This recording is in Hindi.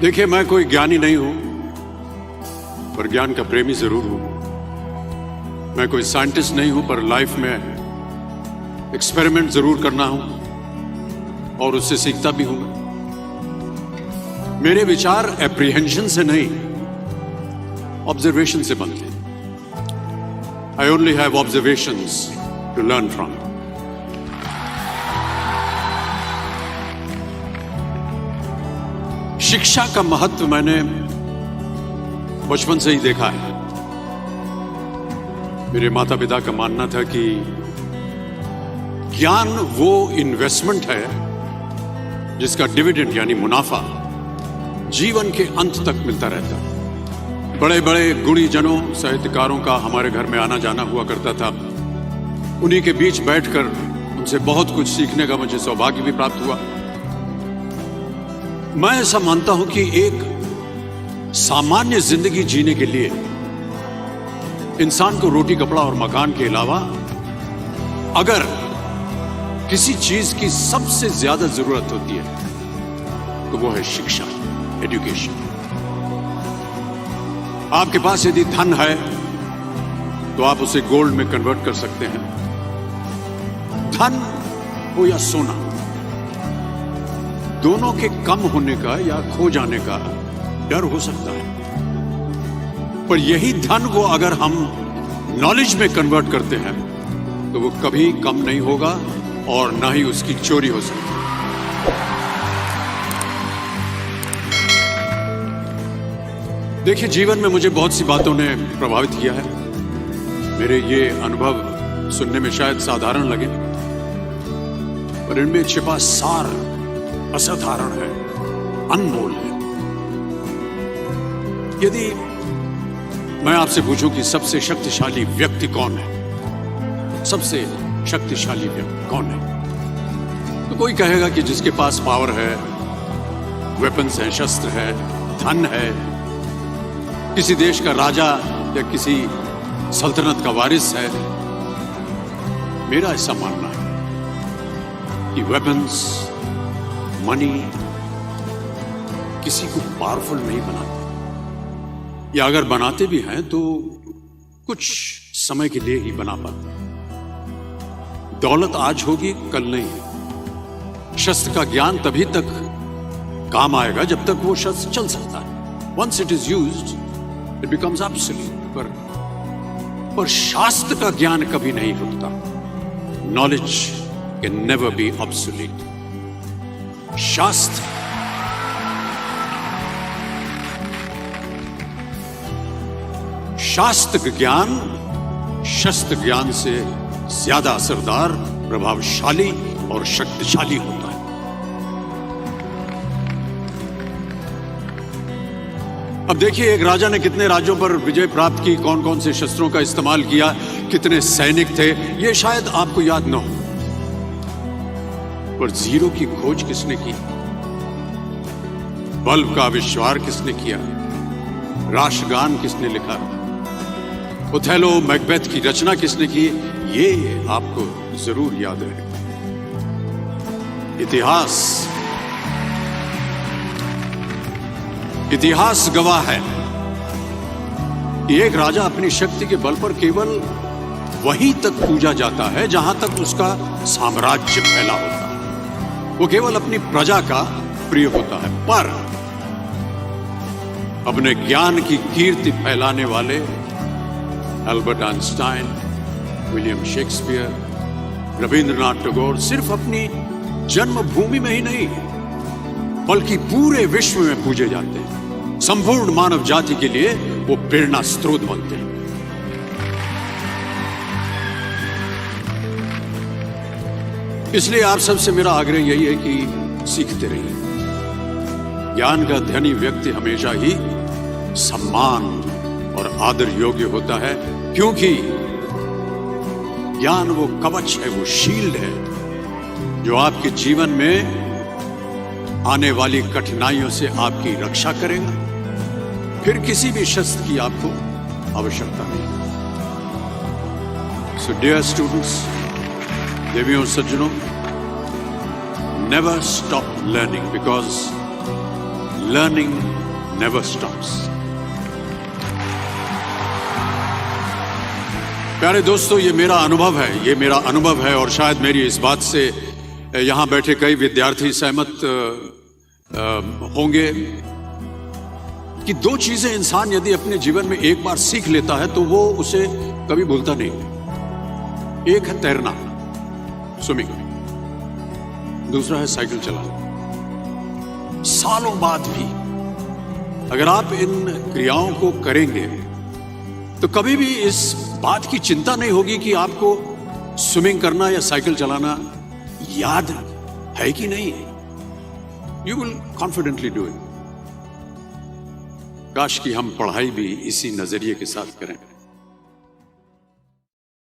देखिए, मैं कोई ज्ञानी नहीं हूं, पर ज्ञान का प्रेमी जरूर हूं। मैं कोई साइंटिस्ट नहीं हूं, पर लाइफ में एक्सपेरिमेंट जरूर करना हूं और उससे सीखता भी हूं। मेरे विचार एप्रीहेंशन से नहीं, ऑब्जर्वेशन से बनते हैं। I only have observations to learn from. शिक्षा का महत्व मैंने बचपन से ही देखा है। मेरे माता पिता का मानना था कि ज्ञान वो इन्वेस्टमेंट है जिसका डिविडेंड यानी मुनाफा जीवन के अंत तक मिलता रहता है। बड़े बड़े गुणीजनों, साहित्यकारों का हमारे घर में आना जाना हुआ करता था। उन्हीं के बीच बैठकर उनसे बहुत कुछ सीखने का मुझे सौभाग्य भी प्राप्त हुआ। मैं ऐसा मानता हूं कि एक सामान्य जिंदगी जीने के लिए इंसान को रोटी, कपड़ा और मकान के अलावा अगर किसी चीज की सबसे ज्यादा जरूरत होती है तो वो है शिक्षा, एजुकेशन। आपके पास यदि धन है तो आप उसे गोल्ड में कन्वर्ट कर सकते हैं। धन हो या सोना, दोनों के कम होने का या खो जाने का डर हो सकता है, पर यही धन को अगर हम नॉलेज में कन्वर्ट करते हैं तो वो कभी कम नहीं होगा और ना ही उसकी चोरी हो सकती है। देखिए, जीवन में मुझे बहुत सी बातों ने प्रभावित किया है। मेरे ये अनुभव सुनने में शायद साधारण लगे, पर इनमें छिपा सार असाधारण है, अनमोल है। यदि मैं आपसे पूछूं कि सबसे शक्तिशाली व्यक्ति कौन है, सबसे शक्तिशाली व्यक्ति कौन है, तो कोई कहेगा कि जिसके पास पावर है, वेपन्स हैं, शस्त्र है, धन है, किसी देश का राजा या किसी सल्तनत का वारिस है। मेरा ऐसा मानना है कि वेपन्स, मनी किसी को पावरफुल नहीं बनाते, या अगर बनाते भी हैं तो कुछ समय के लिए ही बना पाते। दौलत आज होगी, कल नहीं। शस्त्र का ज्ञान तभी तक काम आएगा जब तक वो शस्त्र चल सकता है। Once it is used it becomes absolute. पर शास्त्र का ज्ञान कभी नहीं रुकता। Knowledge can never be obsolete. शास्त्र ज्ञान शस्त्र ज्ञान से ज्यादा असरदार, प्रभावशाली और शक्तिशाली होता है। अब देखिए, एक राजा ने कितने राज्यों पर विजय प्राप्त की, कौन कौन से शस्त्रों का इस्तेमाल किया, कितने सैनिक थे, यह शायद आपको याद न हो, पर जीरो की खोज किसने की, बल्ब का आविष्कार किसने किया, राष्ट्रगान किसने लिखा, ओथेलो, मैकबेथ की रचना किसने की, ये आपको जरूर याद रहेगा। इतिहास गवाह है कि एक राजा अपनी शक्ति के बल पर केवल वहीं तक पूजा जाता है जहां तक उसका साम्राज्य फैला होता है। वो केवल अपनी प्रजा का प्रिय होता है। पर अपने ज्ञान की कीर्ति फैलाने वाले Albert Einstein, William Shakespeare, Rabindranath Tagore सिर्फ अपनी जन्मभूमि में ही नहीं बल्कि पूरे विश्व में पूजे जाते हैं। संपूर्ण मानव जाति के लिए वो प्रेरणा स्रोत बनते हैं। इसलिए आप सबसे मेरा आग्रह यही है कि सीखते रहिए। ज्ञान का धनी व्यक्ति हमेशा ही सम्मान और आदर योग्य होता है, क्योंकि ज्ञान वो कवच है, वो शील्ड है जो आपके जीवन में आने वाली कठिनाइयों से आपकी रक्षा करेगा। फिर किसी भी शस्त्र की आपको आवश्यकता नहीं। सो डियर स्टूडेंट्स, देवियों और सज्जनों, never stop learning, because learning never stops. प्यारे दोस्तों, ये मेरा अनुभव है और शायद मेरी इस बात से यहां बैठे कई विद्यार्थी सहमत होंगे कि दो चीजें इंसान यदि अपने जीवन में एक बार सीख लेता है तो वो उसे कभी भूलता नहीं। एक है तैरना, स्विमिंग, दूसरा है साइकिल चलाना। सालों बाद भी अगर आप इन क्रियाओं को करेंगे तो कभी भी इस बात की चिंता नहीं होगी कि आपको स्विमिंग करना या साइकिल चलाना याद है कि नहीं। You will confidently do it. काश कि हम पढ़ाई भी इसी नजरिए के साथ करें।